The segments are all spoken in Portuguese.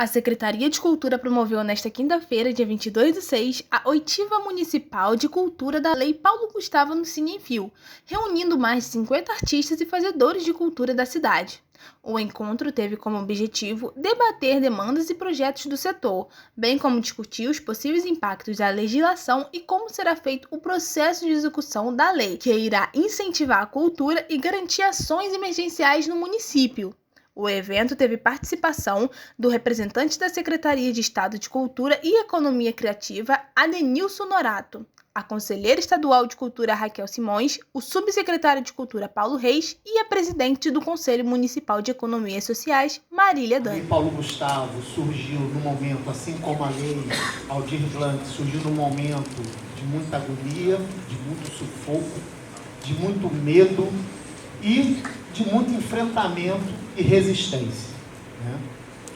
A Secretaria de Cultura promoveu nesta quinta-feira, dia 22/6, a Oitiva Municipal de Cultura da Lei Paulo Gustavo no Cine em Fio, reunindo mais de 50 artistas e fazedores de cultura da cidade. O encontro teve como objetivo debater demandas e projetos do setor, bem como discutir os possíveis impactos da legislação e como será feito o processo de execução da lei, que irá incentivar a cultura e garantir ações emergenciais no município. O evento teve participação do representante da Secretaria de Estado de Cultura e Economia Criativa, Adenilson Norato, a conselheira estadual de Cultura, Raquel Simões, o subsecretário de Cultura, Paulo Reis, e a presidente do Conselho Municipal de Economias Sociais, Marília Dani. A Lei Paulo Gustavo surgiu no momento, assim como a Lei Aldir Blanc, surgiu num momento de muita agonia, de muito sufoco, de muito medo e de muito enfrentamento e resistência, né?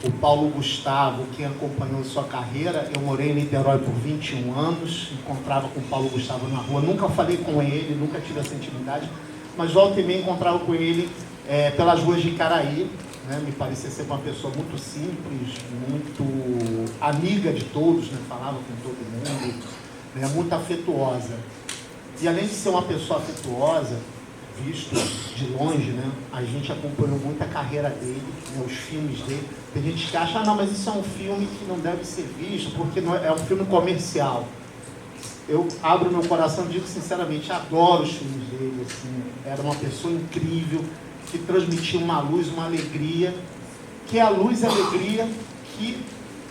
O Paulo Gustavo, quem acompanhou sua carreira, eu morei em Niterói por 21 anos, encontrava com o Paulo Gustavo na rua, nunca falei com ele, nunca tive essa intimidade, mas volta e meia encontrava com ele pelas ruas de Icaraí, né? Me parecia ser uma pessoa muito simples, muito amiga de todos, né? Falava com todo mundo, né? Muito afetuosa. E além de ser uma pessoa afetuosa, visto de longe, né? A gente acompanhou muito a carreira dele, né? Os filmes dele. Tem gente que acha, não, mas isso é um filme que não deve ser visto, porque não é um filme comercial. Eu abro meu coração e digo sinceramente, adoro os filmes dele, assim. Era uma pessoa incrível, que transmitia uma luz, uma alegria, que é a luz e a alegria que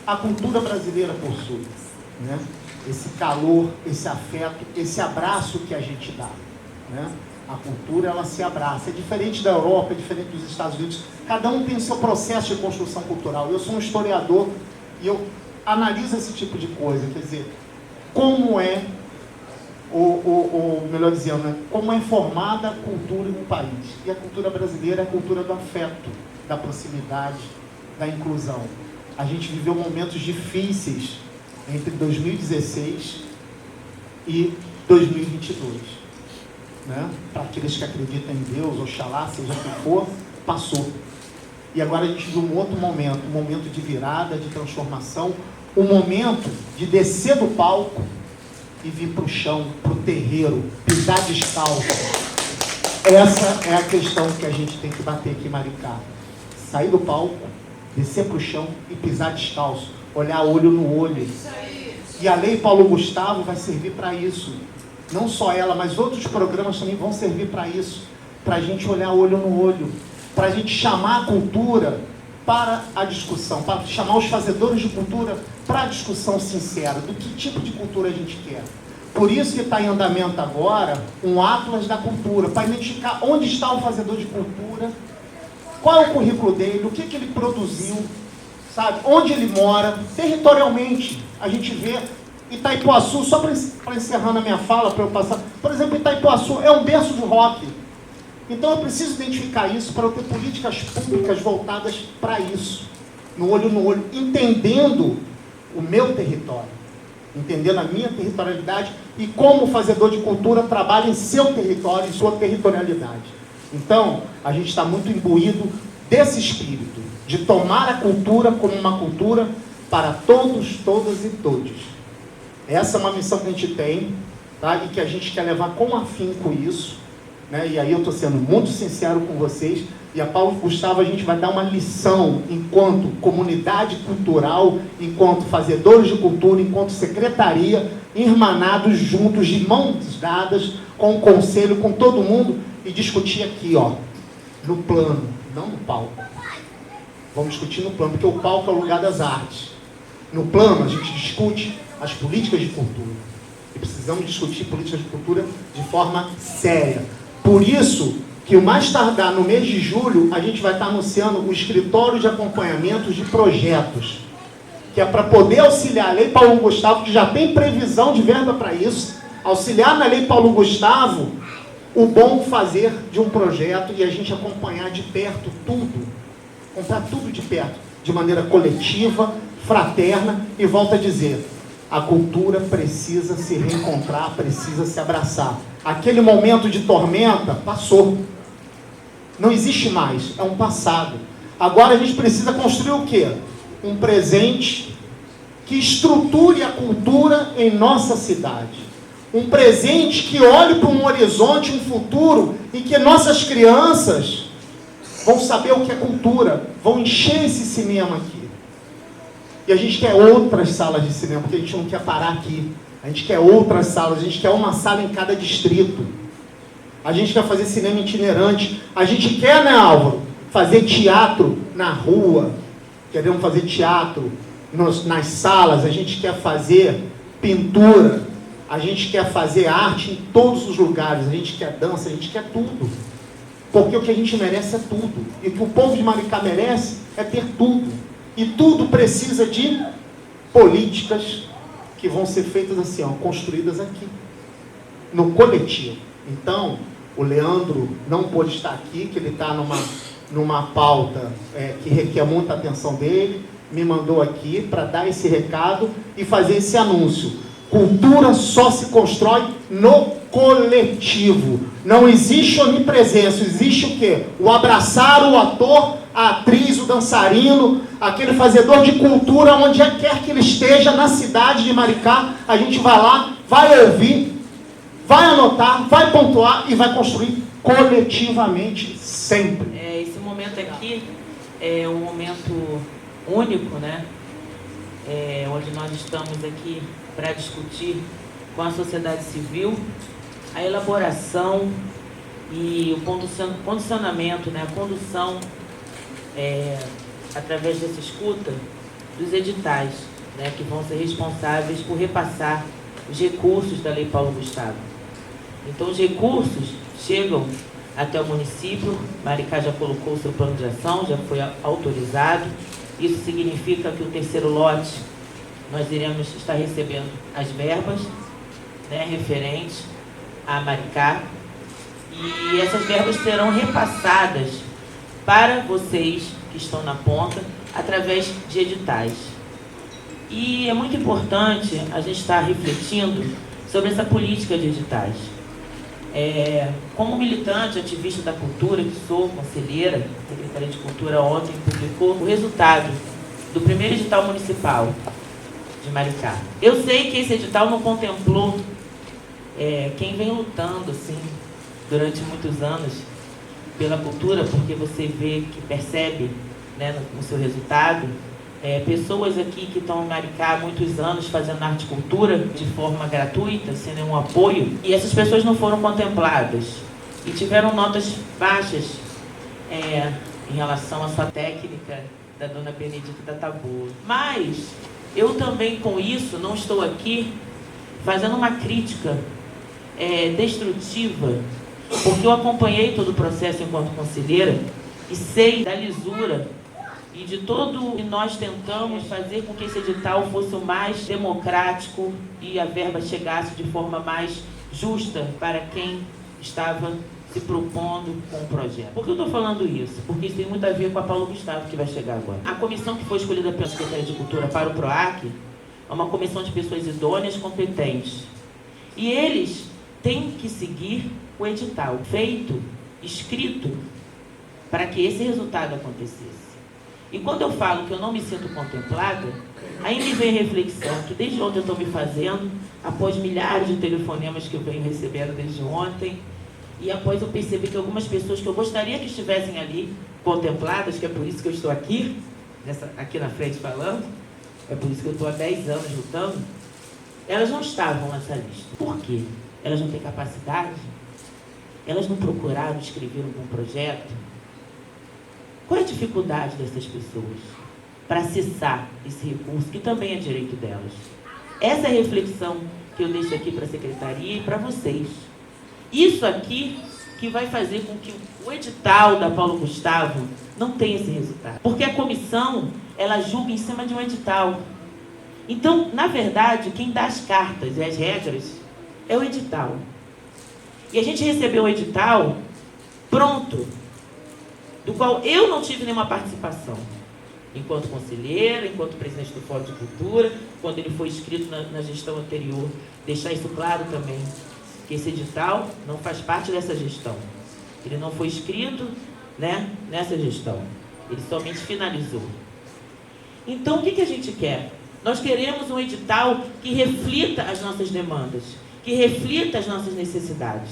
a cultura brasileira possui, né? Esse calor, esse afeto, esse abraço que a gente dá, né? A cultura, ela se abraça. É diferente da Europa, é diferente dos Estados Unidos. Cada um tem o seu processo de construção cultural. Eu sou um historiador e eu analiso esse tipo de coisa. Quer dizer, como é, melhor dizendo, né? Como é formada a cultura no país. E a cultura brasileira é a cultura do afeto, da proximidade, da inclusão. A gente viveu momentos difíceis entre 2016 e 2022. Né? Para aqueles que acreditam em Deus, Oxalá, seja o que for, passou. E agora a gente viu um outro momento, um momento de virada, de transformação, um momento de descer do palco e vir para o chão, para o terreiro, pisar descalço. Essa é a questão que a gente tem que bater aqui em Maricá. Sair do palco, descer para o chão e pisar descalço, olhar olho no olho. E a Lei Paulo Gustavo vai servir para isso. Não só ela, mas outros programas também vão servir para isso, para a gente olhar olho no olho, para a gente chamar a cultura para a discussão, para chamar os fazedores de cultura para a discussão sincera, do que tipo de cultura a gente quer. Por isso que está em andamento agora um Atlas da Cultura, para identificar onde está o fazedor de cultura, qual é o currículo dele, o que ele produziu, sabe? Onde ele mora, territorialmente. A gente vê Itaipuaçu, só para encerrar na minha fala, para eu passar, por exemplo, Itaipuaçu é um berço de rock. Então eu preciso identificar isso para eu ter políticas públicas voltadas para isso, no olho, entendendo o meu território, entendendo a minha territorialidade e como o fazedor de cultura trabalha em seu território, em sua territorialidade. Então, a gente está muito imbuído desse espírito, de tomar a cultura como uma cultura para todos, todas e todos. Essa é uma missão que a gente tem, tá? E que a gente quer levar com afinco isso, né? E aí eu estou sendo muito sincero com vocês, e a Paulo Gustavo a gente vai dar uma lição enquanto comunidade cultural, enquanto fazedores de cultura, enquanto secretaria, irmanados juntos, de mãos dadas, com o conselho, com todo mundo, e discutir aqui, ó, no plano, não no palco. Vamos discutir no plano, porque o palco é o lugar das artes. No plano a gente discute as políticas de cultura. E precisamos discutir políticas de cultura de forma séria. Por isso que o mais tardar no mês de julho, a gente vai estar anunciando o escritório de acompanhamento de projetos, que é para poder auxiliar a Lei Paulo Gustavo, que já tem previsão de verba para isso, auxiliar na Lei Paulo Gustavo o bom fazer de um projeto e a gente acompanhar de perto tudo, comprar tudo de perto, de maneira coletiva, fraterna, e volto a dizer, a cultura precisa se reencontrar, precisa se abraçar. Aquele momento de tormenta passou. Não existe mais, é um passado. Agora a gente precisa construir o quê? um presente que estruture a cultura em nossa cidade. Um presente que olhe para um horizonte, um futuro, em que nossas crianças vão saber o que é cultura, vão encher esse cinema aqui. E a gente quer outras salas de cinema, porque a gente não quer parar aqui. A gente quer outras salas, a gente quer uma sala em cada distrito. A gente quer fazer cinema itinerante. A gente quer, né, Álvaro, fazer teatro na rua. Queremos fazer teatro nas salas. A gente quer fazer pintura. A gente quer fazer arte em todos os lugares. A gente quer dança, a gente quer tudo. Porque o que a gente merece é tudo. E o que o povo de Maricá merece é ter tudo. E tudo precisa de políticas que vão ser feitas assim, ó, construídas aqui, no coletivo. Então, o Leandro não pôde estar aqui, que ele está numa pauta que requer muita atenção dele, me mandou aqui para dar esse recado e fazer esse anúncio. Cultura só se constrói no coletivo. Não existe onipresença, existe o quê? O abraçar o ator, a atriz, o dançarino, aquele fazedor de cultura, onde quer que ele esteja, na cidade de Maricá, a gente vai lá, vai ouvir, vai anotar, vai pontuar e vai construir coletivamente, sempre. Esse momento aqui é um momento único, né? Onde nós estamos aqui para discutir com a sociedade civil a elaboração e o condicionamento, né? A condução, através dessa escuta, dos editais, né? Que vão ser responsáveis por repassar os recursos da Lei Paulo Gustavo. Então, os recursos chegam até o município. Maricá já colocou o seu plano de ação, já foi autorizado. Isso significa que o terceiro lote, nós iremos estar recebendo as verbas, né, referentes a Maricá. E essas verbas serão repassadas para vocês que estão na ponta, através de editais. E é muito importante a gente estar refletindo sobre essa política de editais. Como militante, ativista da cultura, que sou conselheira, a Secretaria de Cultura ontem publicou o resultado do primeiro edital municipal de Maricá. Eu sei que esse edital não contemplou quem vem lutando assim, durante muitos anos pela cultura, porque você vê, que percebe, né, no seu resultado, pessoas aqui que estão em Maricá há muitos anos fazendo arte e cultura de forma gratuita, sem nenhum apoio, e essas pessoas não foram contempladas e tiveram notas baixas em relação à sua técnica da dona Benedita da Taboa. Mas eu também, com isso, não estou aqui fazendo uma crítica destrutiva, porque eu acompanhei todo o processo enquanto conselheira e sei da lisura e de todo que nós tentamos fazer com que esse edital fosse o mais democrático e a verba chegasse de forma mais justa para quem estava se propondo com o projeto. Por que eu estou falando isso? Porque isso tem muito a ver com a Paulo Gustavo, que vai chegar agora. A comissão que foi escolhida pela Secretaria de Cultura para o PROAC é uma comissão de pessoas idôneas, competentes. E eles têm que seguir o edital feito, escrito, para que esse resultado acontecesse. E quando eu falo que eu não me sinto contemplada, aí me vem reflexão que desde ontem eu estou me fazendo, após milhares de telefonemas que eu venho recebendo desde ontem, e após eu perceber que algumas pessoas que eu gostaria que estivessem ali contempladas, que é por isso que eu estou aqui, aqui na frente falando, é por isso que eu estou há 10 anos lutando, elas não estavam nessa lista. Por quê? Elas não têm capacidade? Elas não procuraram escrever um bom projeto? Qual é a dificuldade dessas pessoas para acessar esse recurso, que também é direito delas? Essa é a reflexão que eu deixo aqui para a Secretaria e para vocês. Isso aqui que vai fazer com que o edital da Paulo Gustavo não tenha esse resultado. Porque a comissão, ela julga em cima de um edital. Então, na verdade, quem dá as cartas e as regras é o edital. E a gente recebeu o edital pronto, do qual eu não tive nenhuma participação, enquanto conselheira, enquanto presidente do Fórum de Cultura, quando ele foi escrito na gestão anterior. Deixar isso claro também, que esse edital não faz parte dessa gestão. Ele não foi escrito, né, nessa gestão. Ele somente finalizou. Então, o que a gente quer? Nós queremos um edital que reflita as nossas demandas, que reflita as nossas necessidades.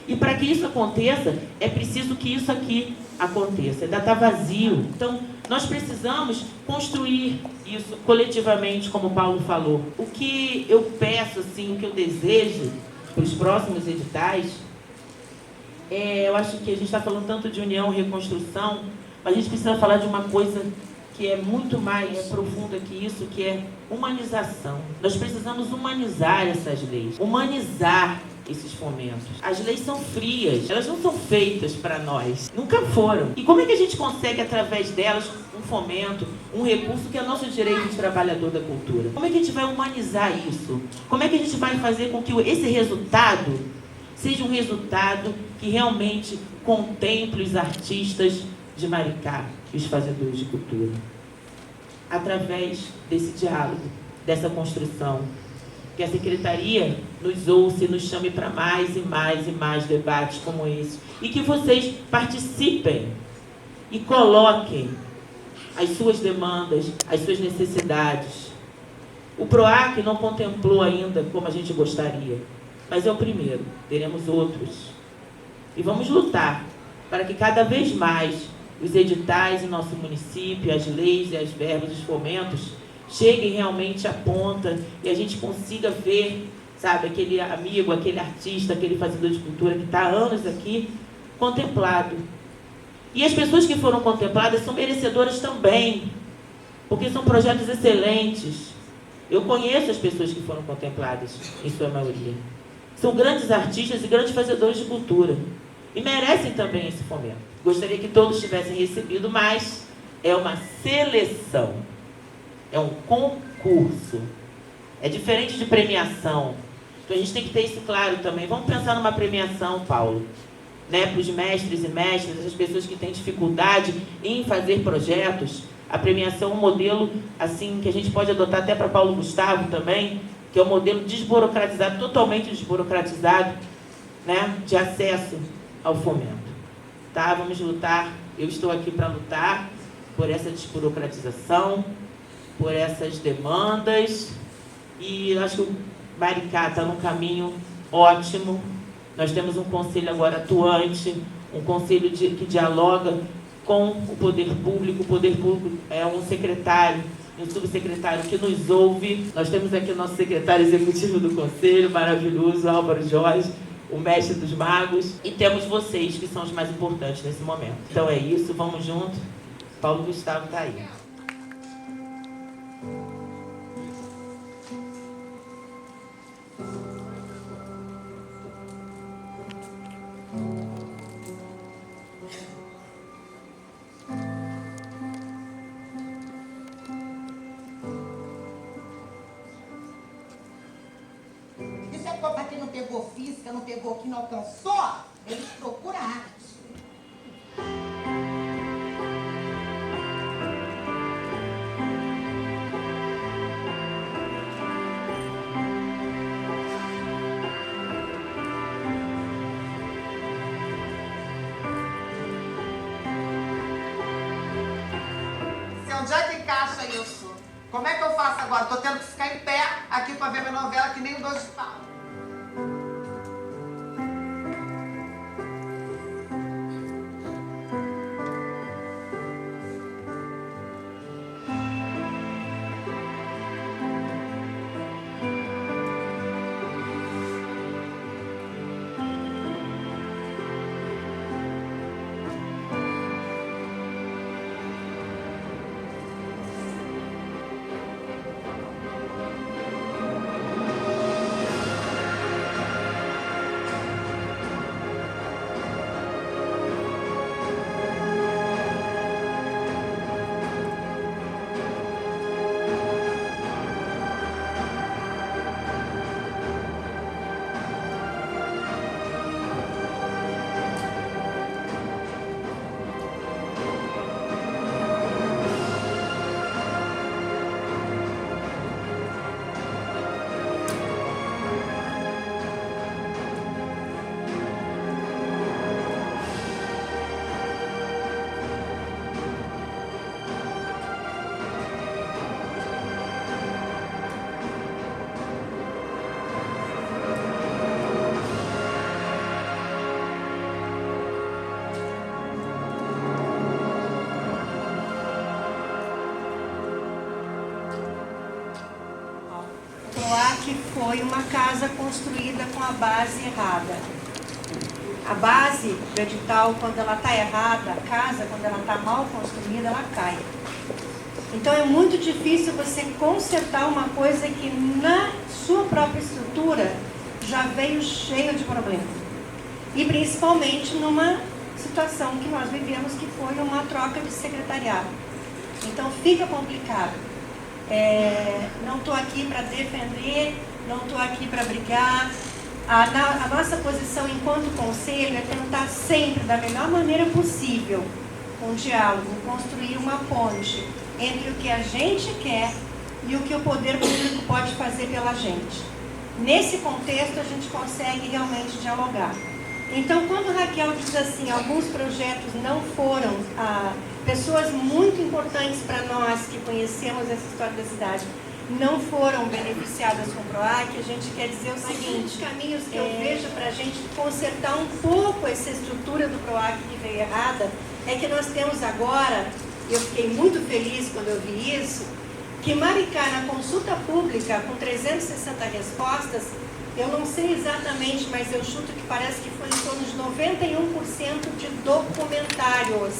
E para que isso aconteça, é preciso que isso aqui aconteça. Ainda está vazio. Então, nós precisamos construir isso coletivamente, como o Paulo falou. O que eu peço, assim, o que eu desejo para os próximos editais, eu acho que a gente está falando tanto de união e reconstrução, mas a gente precisa falar de uma coisa que é muito mais profunda que isso, que é humanização. Nós precisamos humanizar essas leis, humanizar esses fomentos. As leis são frias, elas não são feitas para nós, nunca foram. E como é que a gente consegue, através delas, um fomento, um recurso que é nosso direito de trabalhador da cultura? Como é que a gente vai humanizar isso? Como é que a gente vai fazer com que esse resultado seja um resultado que realmente contemple os artistas de Maricá e os fazedores de cultura? Através desse diálogo, dessa construção. Que a Secretaria nos ouça e nos chame para mais e mais e mais debates como esse. E que vocês participem e coloquem as suas demandas, as suas necessidades. O PROAC não contemplou ainda como a gente gostaria, mas é o primeiro, teremos outros. E vamos lutar para que cada vez mais os editais em nosso município, as leis e as verbas, os fomentos, cheguem realmente à ponta e a gente consiga ver, sabe, aquele amigo, aquele artista, aquele fazedor de cultura que está há anos aqui, contemplado. E as pessoas que foram contempladas são merecedoras também, porque são projetos excelentes. Eu conheço as pessoas que foram contempladas, em sua maioria. São grandes artistas e grandes fazedores de cultura. E merecem também esse fomento. Gostaria que todos tivessem recebido, mas é uma seleção. É um concurso. É diferente de premiação. Então a gente tem que ter isso claro também. Vamos pensar numa premiação, Paulo, né? Para os mestres e mestras, as pessoas que têm dificuldade em fazer projetos. A premiação é um modelo assim, que a gente pode adotar até para Paulo Gustavo também, que é um modelo desburocratizado, totalmente desburocratizado, né? De acesso ao fomento. Tá? Vamos lutar. Eu estou aqui para lutar por essa desburocratização, por essas demandas, e acho que o Maricá está num caminho ótimo. Nós temos um conselho agora atuante, um conselho que dialoga com o poder público. O poder público é um secretário, um subsecretário que nos ouve. Nós temos aqui o nosso secretário executivo do conselho, maravilhoso, Álvaro Jorge, o mestre dos magos, e temos vocês, que são os mais importantes nesse momento. Então é isso, vamos junto. Paulo Gustavo está aí. Isso é para quem não pegou física, não pegou, que não alcançou, eles procuram arte. Onde é que encaixa isso? Como é que eu faço agora? Tô tendo que ficar em pé aqui para ver minha novela que nem o Dois de Pau. PROAC foi uma casa construída com a base errada. A base do edital, quando ela está errada, a casa, quando ela está mal construída, ela cai. Então é muito difícil você consertar uma coisa que na sua própria estrutura já veio cheia de problemas. E principalmente numa situação que nós vivemos, que foi uma troca de secretariado. Então fica complicado. Não estou aqui para defender, não estou aqui para brigar. A nossa posição enquanto conselho é tentar sempre, da melhor maneira possível, com diálogo, construir uma ponte entre o que a gente quer e o que o poder público pode fazer pela gente. Nesse contexto, a gente consegue realmente dialogar. Então, quando Raquel diz assim, alguns projetos não foram, pessoas muito importantes para nós que conhecemos essa história da cidade, não foram beneficiadas com o PROAC, a gente quer dizer o seguinte, caminhos que eu vejo para a gente consertar um pouco essa estrutura do PROAC que veio errada, é que nós temos agora, eu fiquei muito feliz quando eu vi isso, que Maricá, na consulta pública, com 360 respostas, eu não sei exatamente, mas eu chuto que parece que foi em torno de 91% de documentários.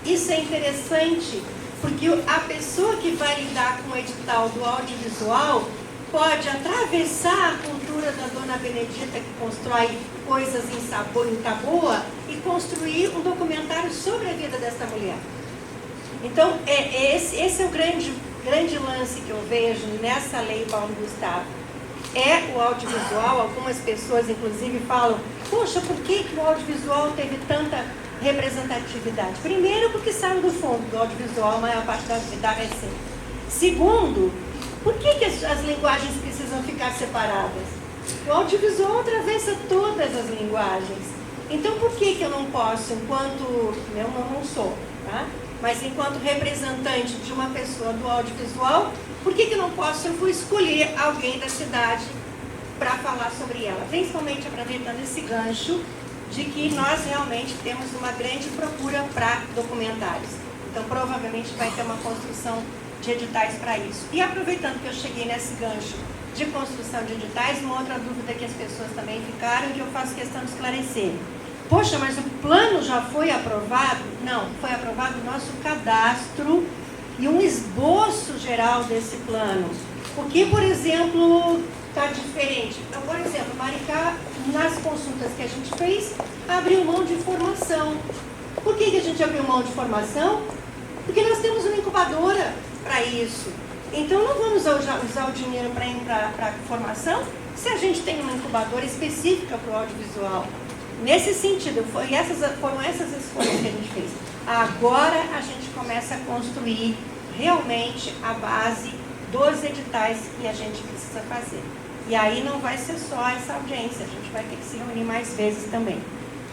Isso é interessante, porque a pessoa que vai lidar com o edital do audiovisual pode atravessar a cultura da Dona Benedita, que constrói coisas em taboa, e construir um documentário sobre a vida dessa mulher. Então, esse é o grande lance que eu vejo nessa lei Paulo Gustavo. É o audiovisual. Algumas pessoas, inclusive, falam, poxa, por que o audiovisual teve tanta representatividade? Primeiro, porque saiu do fundo do audiovisual a maior parte da receita. Segundo, por que as linguagens precisam ficar separadas? O audiovisual atravessa todas as linguagens. Então, por que eu não posso, enquanto... Eu não sou, tá? Mas enquanto representante de uma pessoa do audiovisual, por que eu não posso, eu vou escolher alguém da cidade para falar sobre ela? Principalmente aproveitando esse gancho de que nós realmente temos uma grande procura para documentários. Então, provavelmente vai ter uma construção de editais para isso. E aproveitando que eu cheguei nesse gancho de construção de editais, uma outra dúvida que as pessoas também ficaram, que eu faço questão de esclarecer. Poxa, mas o plano já foi aprovado? Não, foi aprovado o nosso cadastro e um esboço geral desse plano. O que, por exemplo, está diferente? Então, por exemplo, Maricá, nas consultas que a gente fez, abriu mão de formação. Por que a gente abriu mão de formação? Porque nós temos uma incubadora para isso. Então, não vamos usar o dinheiro para ir para formação se a gente tem uma incubadora específica para o audiovisual. Nesse sentido, foram essas escolhas que a gente fez. Agora a gente começa a construir realmente a base dos editais que a gente precisa fazer. E aí não vai ser só essa audiência, a gente vai ter que se reunir mais vezes também.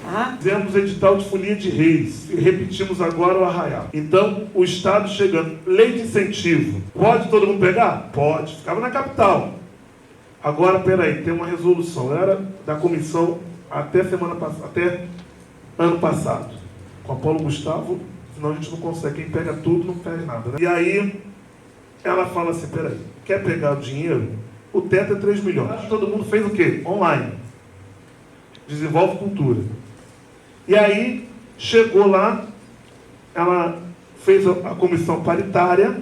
Tá? Fizemos edital de Folia de Reis e repetimos agora o Arraial. Então, o Estado chegando, lei de incentivo, pode todo mundo pegar? Pode, ficava na capital. Agora, peraí, tem uma resolução, era da comissão até ano passado, com a Paulo Gustavo, senão a gente não consegue, quem pega tudo não pega nada, né? E aí, ela fala assim, peraí, quer pegar o dinheiro? O teto é 3 milhões. Todo mundo fez o quê? Online. Desenvolve cultura. E aí, chegou lá, ela fez a comissão paritária,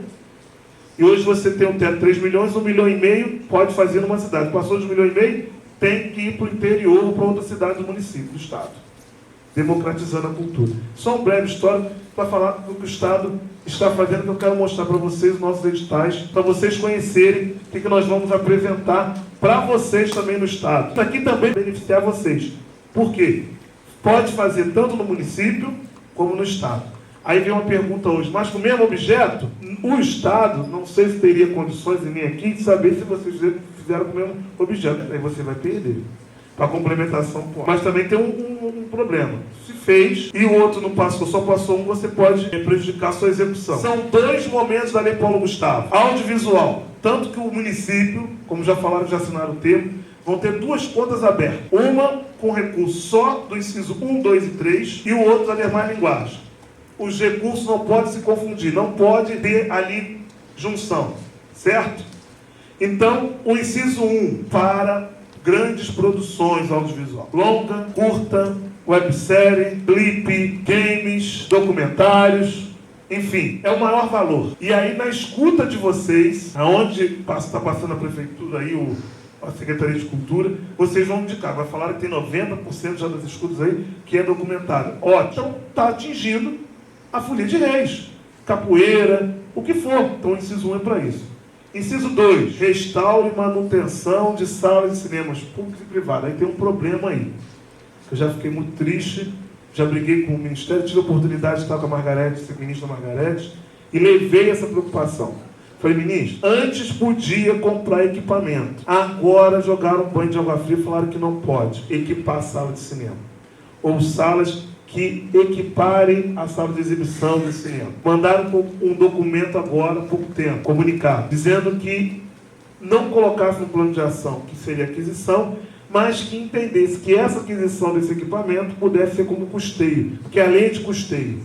e hoje você tem um teto de 3 milhões, 1,5 milhão pode fazer numa cidade. Passou de 1,5 milhão, tem que ir para o interior ou para outra cidade do município, do Estado. Democratizando a cultura. Só um breve histórico para falar do que o Estado está fazendo, que eu quero mostrar para vocês os nossos editais, para vocês conhecerem o que nós vamos apresentar para vocês também no Estado. Isso aqui também beneficiar vocês. Por quê? Pode fazer tanto no município como no Estado. Aí vem uma pergunta hoje, mas com o mesmo objeto, o Estado, não sei se teria condições em mim aqui de saber se vocês fizeram com o mesmo objeto. Aí você vai perder. Para complementação, pode. Mas também tem um problema. Se fez e o outro não passou, só passou um, você pode prejudicar a sua execução. São 2 momentos da Lei Paulo Gustavo. Audiovisual. Tanto que o município, como já falaram, já assinaram o termo, vão ter 2 contas abertas. Uma com recurso só do inciso 1, 2 e 3 e o outro da demais linguagem. Os recursos não podem se confundir, não pode ter ali junção, certo? Então, o inciso 1, para grandes produções audiovisual. Longa, curta, websérie, clipe, games, documentários, enfim, é o maior valor. E aí, na escuta de vocês, aonde está passando a prefeitura aí, a Secretaria de Cultura, vocês vão indicar. Vai falar que tem 90% já das escutas aí que é documentário. Ótimo. Então, está atingindo a Folia de Reis, capoeira, o que for. Então, o inciso 1 é para isso. Inciso 2, restauro e manutenção de salas de cinemas públicos e privados. Aí tem um problema aí. Eu já fiquei muito triste, já briguei com o Ministério, tive a oportunidade de estar com a Margarete, ser ministra Margarete, e levei essa preocupação. Falei, ministro, antes podia comprar equipamento. Agora jogaram um banho de água fria e falaram que não pode equipar a sala de cinema. Ou salas que equiparem a sala de exibição de cinema. Mandaram um documento agora, há pouco tempo, comunicado, dizendo que não colocasse no plano de ação, que seria aquisição, mas que entendesse que essa aquisição desse equipamento pudesse ser como custeio, porque a lei é de custeio.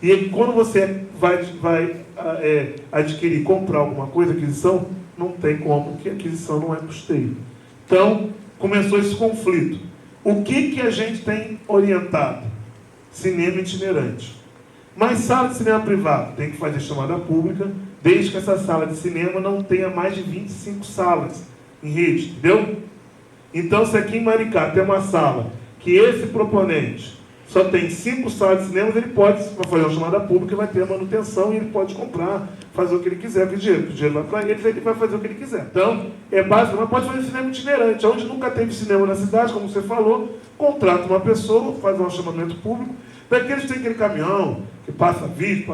E quando você vai adquirir, comprar alguma coisa, aquisição, não tem como, porque aquisição não é custeio. Então, começou esse conflito. O que a gente tem orientado? Cinema itinerante. Mas sala de cinema privado tem que fazer chamada pública, desde que essa sala de cinema não tenha mais de 25 salas em rede, entendeu? Então, se aqui em Maricá tem uma sala que esse proponente só tem 5 salas de cinema, ele pode fazer uma chamada pública, vai ter a manutenção e ele pode comprar, fazer o que ele quiser com o dinheiro vai para ele vai fazer o que ele quiser. Então, é básico, mas pode fazer cinema itinerante. Onde nunca teve cinema na cidade, como você falou, contrata uma pessoa, faz um chamamento público. Daqueles que tem aquele caminhão que passa vídeo,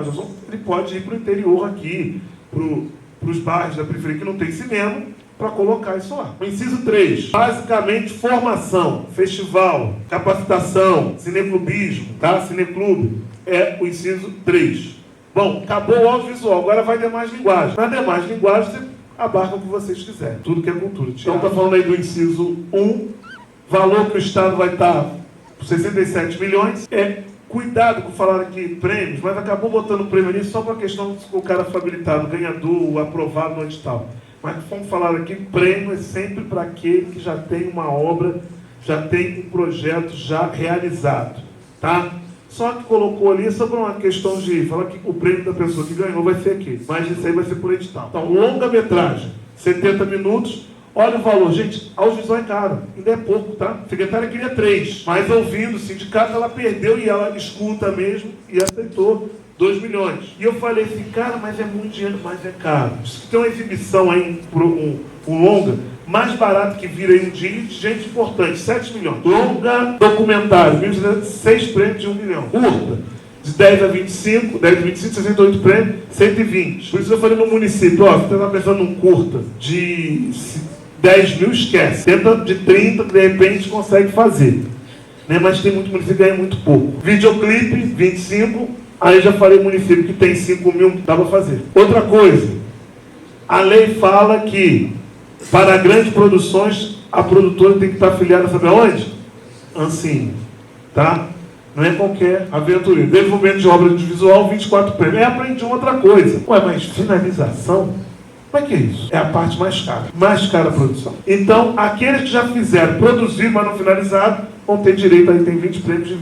ele pode ir para o interior aqui, para os bairros da periferia que não tem cinema, para colocar isso lá. O inciso 3, basicamente formação, festival, capacitação, cineclubismo, tá? Cineclube, é o inciso 3. Bom, acabou o audiovisual, agora vai demais linguagem. Na demais linguagem, você abarca o que vocês quiserem, tudo que é cultura. Então, está falando aí do inciso 1, valor que o Estado vai estar por 67 milhões, cuidado com falar aqui prêmios, mas acabou botando prêmio ali só para a questão do cara foi habilitado, ganhador, aprovado no edital. Mas vamos falar aqui, prêmio é sempre para aquele que já tem uma obra, já tem um projeto já realizado, tá? Só que colocou ali só para uma questão de falar que o prêmio da pessoa que ganhou vai ser aqui, mas isso aí vai ser por edital. Então, longa-metragem, 70 minutos, olha o valor, gente, audiovisual é caro, ainda é pouco, tá? A secretária queria 3, mas ouvindo o sindicato, ela perdeu e ela escuta mesmo e aceitou 2 milhões. E eu falei assim, cara, mas é muito dinheiro, mas é caro. Se tem uma exibição aí, um longa, mais barato que vira aí um dia, de gente importante, 7 milhões. Longa, documentário, 6 prêmios de 1 milhão. Curta, de 10 a 25, 68 prêmios, 120. Por isso eu falei no município, ó, você está pensando num curta de 10 mil, esquece. Tenta de 30, de repente consegue fazer. Né? Mas tem muito município que ganha muito pouco. Videoclipe, 25. Aí já falei município que tem 5 mil que dá para fazer. Outra coisa, a lei fala que para grandes produções a produtora tem que estar afiliada, sabe aonde? Ancine, tá? Não é qualquer aventureiro. Desenvolvimento de obra audiovisual, 24 prêmios. Aprendi outra coisa. Ué, mas finalização? Como é que é isso? É a parte mais cara. Mais cara a produção. Então, aqueles que já fizeram, produzir, mas não finalizado, vão ter direito, aí tem 20 prêmios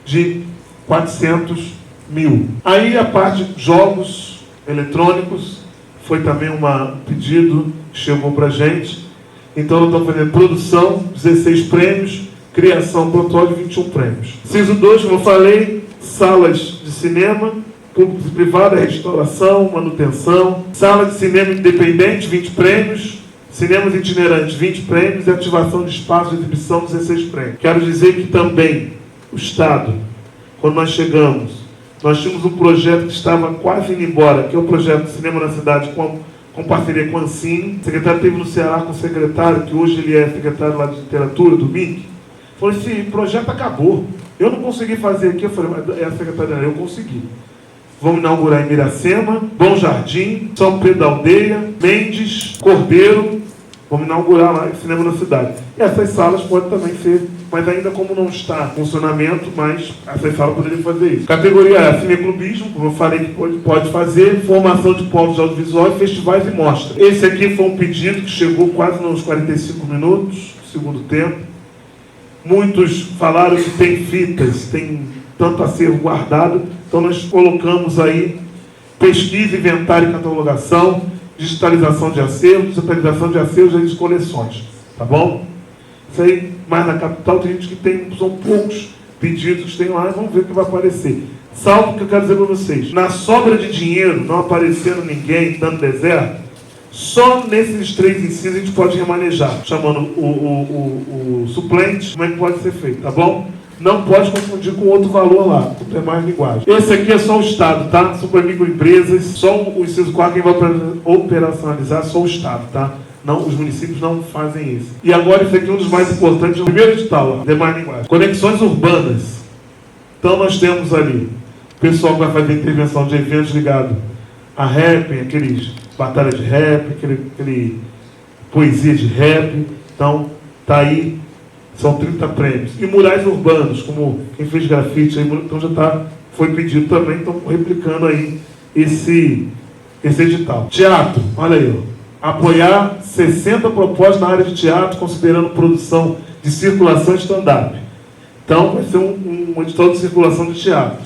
de 400 mil. Aí a parte de jogos eletrônicos, foi também um pedido que chegou pra gente. Então, nós estamos fazendo produção, 16 prêmios, criação, protocolo, 21 prêmios. Inciso 2, como eu falei, salas de cinema, públicos e privados, restauração, manutenção, sala de cinema independente, 20 prêmios, cinemas itinerantes, 20 prêmios e ativação de espaços de exibição, 16 prêmios. Quero dizer que também o Estado, quando nós chegamos, nós tínhamos um projeto que estava quase indo embora, que é o projeto de Cinema na Cidade, com parceria com a Ancine. O secretário esteve no Ceará com o secretário, que hoje ele é secretário lá de literatura, do MIC. Falou, esse projeto acabou. Eu não consegui fazer aqui. Eu falei, mas é a secretária, eu consegui. Vamos inaugurar em Miracema, Bom Jardim, São Pedro da Aldeia, Mendes, Cordeiro Vamos inaugurar lá o cinema na cidade. E essas salas podem também ser, mas ainda como não está em funcionamento, mas essas salas poderiam fazer isso. Categoria A, cineclubismo, como eu falei que pode fazer, formação de polos audiovisuais, festivais e mostras. Esse aqui foi um pedido que chegou quase nos 45 minutos, segundo tempo. Muitos falaram que tem fitas, tem tanto acervo guardado, então nós colocamos aí pesquisa, inventário e catalogação, digitalização de acervos e de coleções, tá bom? Isso aí, mas na capital tem gente que tem, são poucos pedidos que tem lá, vamos ver o que vai aparecer. Salvo o que eu quero dizer para vocês, na sobra de dinheiro, não aparecendo ninguém, dando deserto, só nesses 3 incisos a gente pode remanejar, chamando o suplente, como é que pode ser feito, tá bom? Não pode confundir com outro valor lá, com demais linguagem. Esse aqui é só o Estado, tá? Super microempresas, só o inciso 4 quem vai operacionalizar, só o Estado, tá? Não, os municípios não fazem isso. E agora esse aqui é um dos mais importantes, o primeiro edital, demais linguagem. Conexões urbanas. Então nós temos ali o pessoal que vai fazer intervenção de eventos ligados a rap, aqueles batalha de rap, aquele poesia de rap. Então, tá aí. São 30 prêmios. E murais urbanos, como quem fez grafite, aí, então já foi pedido também, então replicando aí esse edital. Teatro, olha aí, ó. Apoiar 60 propostas na área de teatro, considerando produção de circulação e stand-up. Então, vai ser um edital de circulação de teatro.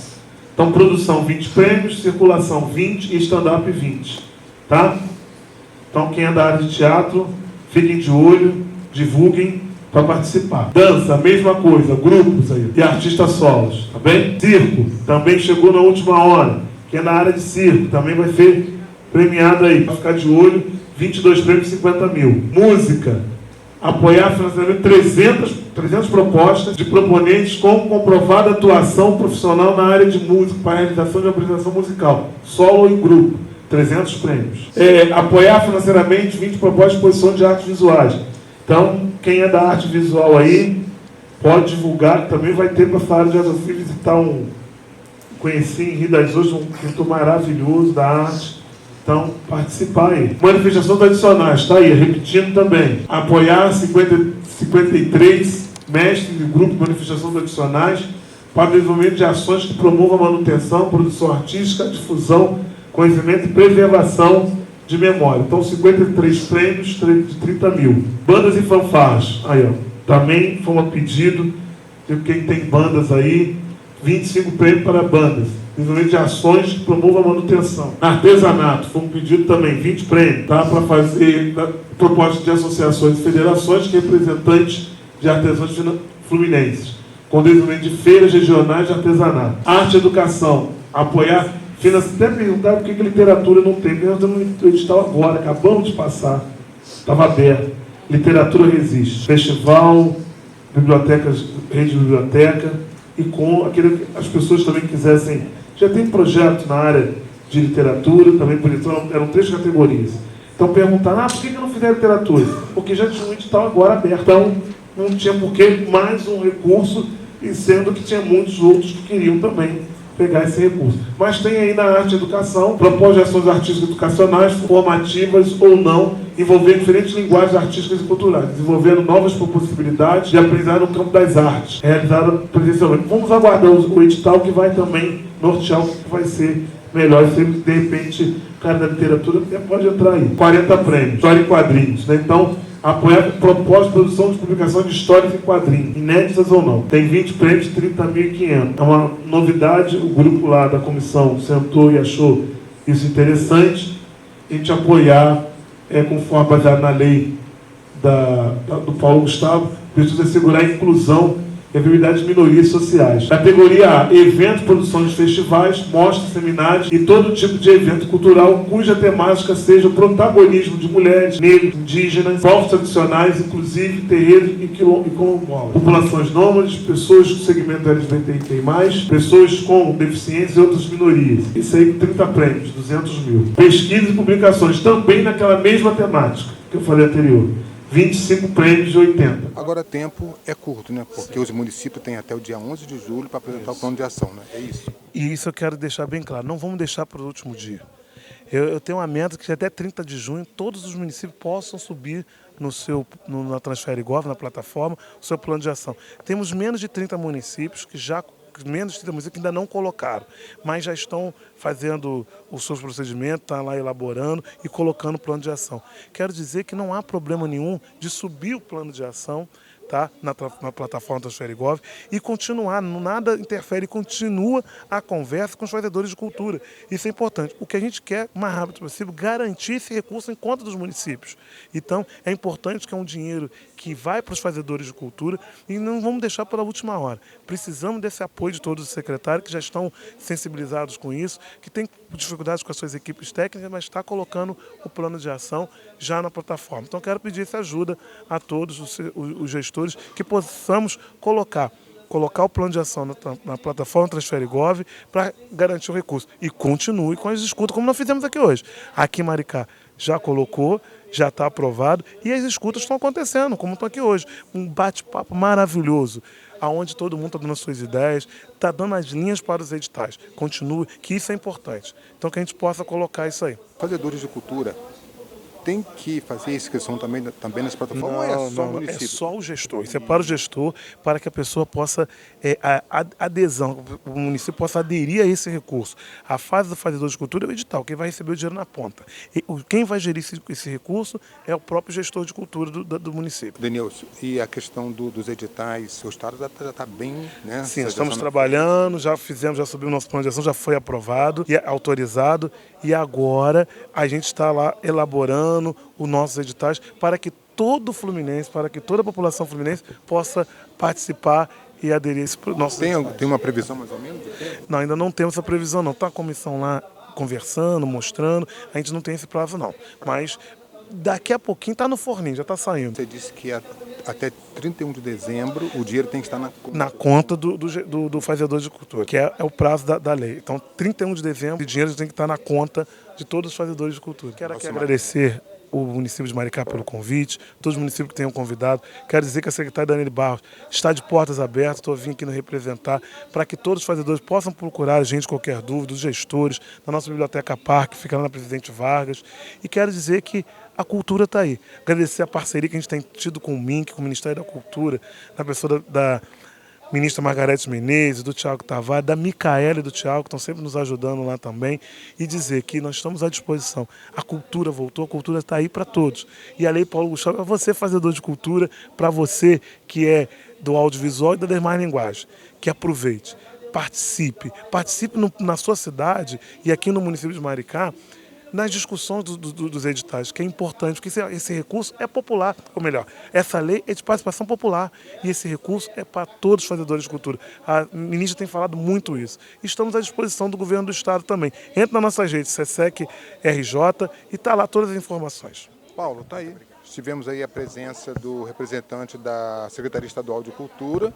Então, produção 20 prêmios, circulação 20 e stand-up 20. Tá? Então, quem é da área de teatro, fiquem de olho, divulguem, para participar. Dança, mesma coisa, grupos aí, e artistas solos, tá bem? Circo, também chegou na última hora, que é na área de circo, também vai ser premiado aí, para ficar de olho, 22 prêmios, 50 mil. Música, apoiar financiamento 300 propostas de proponentes com comprovada atuação profissional na área de música, para realização de apresentação musical, solo e grupo, 300 prêmios. Apoiar financeiramente 20 propostas de exposição de artes visuais. Então, quem é da arte visual aí, pode divulgar, também vai ter para essa área de arte. Eu fui visitar conheci em Rio das Ostras um pintor maravilhoso da arte. Então, participar aí. Manifestações tradicionais, está aí, repetindo também. Apoiar 53 mestres de grupo de manifestações tradicionais para o desenvolvimento de ações que promovam a manutenção, produção artística, difusão, conhecimento e preservação de memória. Então, 53 prêmios de 30 mil. Bandas e fanfarras. Aí, ó. Também foi um pedido de quem tem bandas aí, 25 prêmios para bandas. Desenvolvimento de ações que promovam a manutenção. Artesanato, foi um pedido também, 20 prêmios, tá? Para fazer propostas de associações e federações que representantes de artesãos fluminenses, com desenvolvimento de feiras regionais de artesanato. Arte e educação, apoiar. Até perguntaram por que literatura não tem. Nós temos um edital agora, acabamos de passar, estava aberto. Literatura resiste. Festival, bibliotecas, rede de biblioteca, e com aquele que as pessoas também quisessem. Já tem projeto na área de literatura, também por isso eram 3 categorias. Então perguntaram, por que não fizeram literatura? Porque já tinha um edital agora aberto. Então não tinha por que mais um recurso, e sendo que tinha muitos outros que queriam também pegar esse recurso. Mas tem aí na arte e educação, propostas de ações artísticas educacionais, formativas ou não, envolvendo diferentes linguagens artísticas e culturais, desenvolvendo novas possibilidades de aprendizagem no campo das artes, realizada presencialmente. Vamos aguardar o edital que vai também nortear o que vai ser melhor. Se de repente o cara da literatura pode entrar aí. 40 prêmios, história e quadrinhos, né? Então, apoiar propósito de produção de publicação de histórias em quadrinhos, inéditas ou não. Tem 20 prêmios de 30.500. É uma novidade, o grupo lá da comissão sentou e achou isso interessante, a gente apoiar, conforme baseado na lei do Paulo Gustavo, precisa assegurar a inclusão e a viabilidade de minorias sociais. Categoria A, eventos, produção de festivais, mostras, seminários e todo tipo de evento cultural cuja temática seja o protagonismo de mulheres, negros, indígenas, povos tradicionais, inclusive terreiros e quilombolas, populações nômades, pessoas do segmento LGBTI+, pessoas com deficiências e outras minorias. Isso aí, 30 prêmios, 200 mil. Pesquisa e publicações, também naquela mesma temática que eu falei anterior. 25 prêmios de 80. Agora, tempo é curto, né? Porque os municípios têm até o dia 11 de julho para apresentar o plano de ação, né? É isso. E isso eu quero deixar bem claro. Não vamos deixar para o último dia. Eu tenho uma meta que até 30 de junho todos os municípios possam subir na Transfere Gov, na plataforma, o seu plano de ação. Temos menos de 30 municípios que ainda não colocaram, mas já estão fazendo os seus procedimentos, estão lá elaborando e colocando o plano de ação. Quero dizer que não há problema nenhum de subir o plano de ação, tá, na plataforma Transfere Gov e continuar, nada interfere, continua a conversa com os fazedores de cultura. Isso é importante. O que a gente quer, o mais rápido possível, garantir esse recurso em conta dos municípios. Então, é importante que é um dinheiro que vai para os fazedores de cultura e não vamos deixar para a última hora. Precisamos desse apoio de todos os secretários que já estão sensibilizados com isso, que têm dificuldades com as suas equipes técnicas, mas está colocando o plano de ação já na plataforma. Então, quero pedir essa ajuda a todos os gestores que possamos colocar o plano de ação na plataforma Transfere Gov para garantir o recurso. E continue com as escutas, como nós fizemos aqui hoje. Aqui em Maricá já colocou, já está aprovado e as escutas estão acontecendo, como estão aqui hoje. Um bate-papo maravilhoso, onde todo mundo está dando as suas ideias, está dando as linhas para os editais. Continue, que isso é importante. Então que a gente possa colocar isso aí. Fazedores de cultura tem que fazer inscrição também nas plataformas ou é só o município? É só o gestor. Isso é para o gestor, para que a pessoa possa, o município possa aderir a esse recurso. A fase do fazedor de cultura é o edital, quem vai receber o dinheiro na ponta. E quem vai gerir esse recurso é o próprio gestor de cultura do município. Denilson, e a questão dos editais, o Estado já está bem, né? Sim, estamos trabalhando, já subimos o nosso plano de ação, já foi aprovado e autorizado, e agora a gente está lá elaborando os nossos editais para que todo fluminense, para que toda a população fluminense possa participar e aderir a esse nosso Tem uma previsão mais ou menos? Não, ainda não temos essa previsão não. Está a comissão lá conversando, mostrando, a gente não tem esse prazo não. Mas daqui a pouquinho está no forninho, já está saindo. Você disse que até 31 de dezembro o dinheiro tem que estar na conta do fazedor de cultura, que é o prazo da lei. Então, 31 de dezembro, o dinheiro tem que estar na conta de todos os fazedores de cultura. Quero aqui agradecer o município de Maricá pelo convite, todos os municípios que tenham convidado. Quero dizer que a secretária Daniele Barros está de portas abertas, estou vindo aqui nos representar, para que todos os fazedores possam procurar a gente qualquer dúvida, os gestores, na nossa Biblioteca Parque, fica lá na Presidente Vargas. E quero dizer que a cultura está aí. Agradecer a parceria que a gente tem tido com o MINC, com o Ministério da Cultura, na pessoa da ministra Margarete Menezes, do Tiago Tavares, da Micaela e do Tiago, que estão sempre nos ajudando lá também, e dizer que nós estamos à disposição. A cultura voltou, a cultura está aí para todos. E a Lei Paulo Gustavo é você, fazedor de cultura, para você que é do audiovisual e da demais linguagem, que aproveite, participe na sua cidade e aqui no município de Maricá, nas discussões dos editais, que é importante, porque esse recurso é popular, ou melhor, essa lei é de participação popular e esse recurso é para todos os fazedores de cultura. A ministra tem falado muito isso. Estamos à disposição do governo do estado também. Entra nas nossas redes, SESEC, RJ, e está lá todas as informações. Paulo, está aí. Tivemos aí a presença do representante da Secretaria Estadual de Cultura,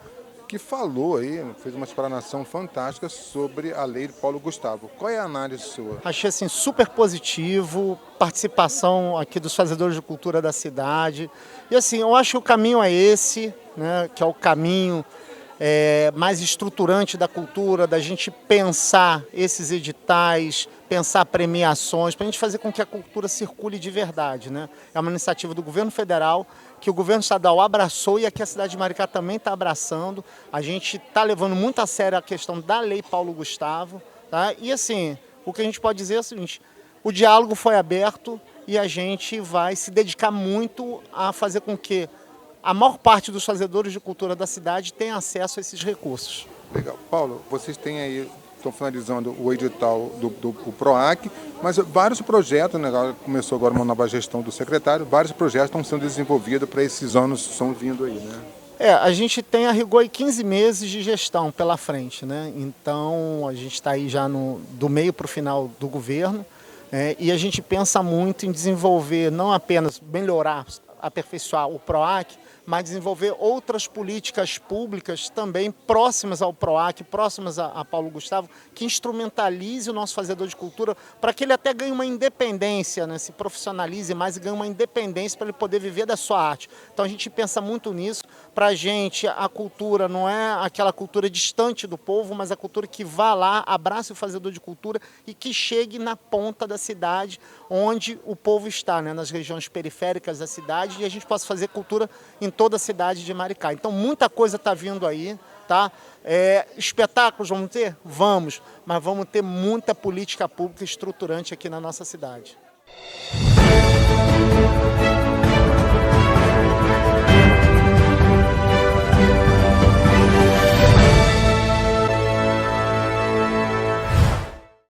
que falou aí, fez uma explanação fantástica sobre a lei de Paulo Gustavo. Qual é a análise sua? Achei assim super positivo, participação aqui dos fazedores de cultura da cidade. E assim, eu acho que o caminho é esse, né, que é o caminho mais estruturante da cultura, da gente pensar esses editais, pensar premiações, para a gente fazer com que a cultura circule de verdade, né? É uma iniciativa do governo federal, que o governo estadual abraçou e aqui a cidade de Maricá também está abraçando. A gente está levando muito a sério a questão da Lei Paulo Gustavo, tá? E assim, o que a gente pode dizer é o seguinte, o diálogo foi aberto e a gente vai se dedicar muito a fazer com que a maior parte dos fazedores de cultura da cidade tenha acesso a esses recursos. Legal. Paulo, vocês têm aí, estão finalizando o edital do PROAC, mas vários projetos, né, começou agora uma nova gestão do secretário, vários projetos estão sendo desenvolvidos para esses anos que estão vindo aí, né? A gente tem a rigor 15 meses de gestão pela frente, né? Então a gente está aí já do meio para o final do governo, e a gente pensa muito em desenvolver, não apenas melhorar, aperfeiçoar o PROAC, mas desenvolver outras políticas públicas também próximas ao PROAC, próximas a Paulo Gustavo, que instrumentalize o nosso fazedor de cultura para que ele até ganhe uma independência, né? Se profissionalize mais e ganhe uma independência para ele poder viver da sua arte. Então a gente pensa muito nisso. Para a gente, a cultura não é aquela cultura distante do povo, mas a cultura que vá lá, abrace o fazedor de cultura e que chegue na ponta da cidade, onde o povo está, né? Nas regiões periféricas da cidade, e a gente possa fazer cultura em toda a cidade de Maricá. Então muita coisa está vindo aí, tá? Espetáculos vamos ter? Vamos, mas vamos ter muita política pública estruturante aqui na nossa cidade.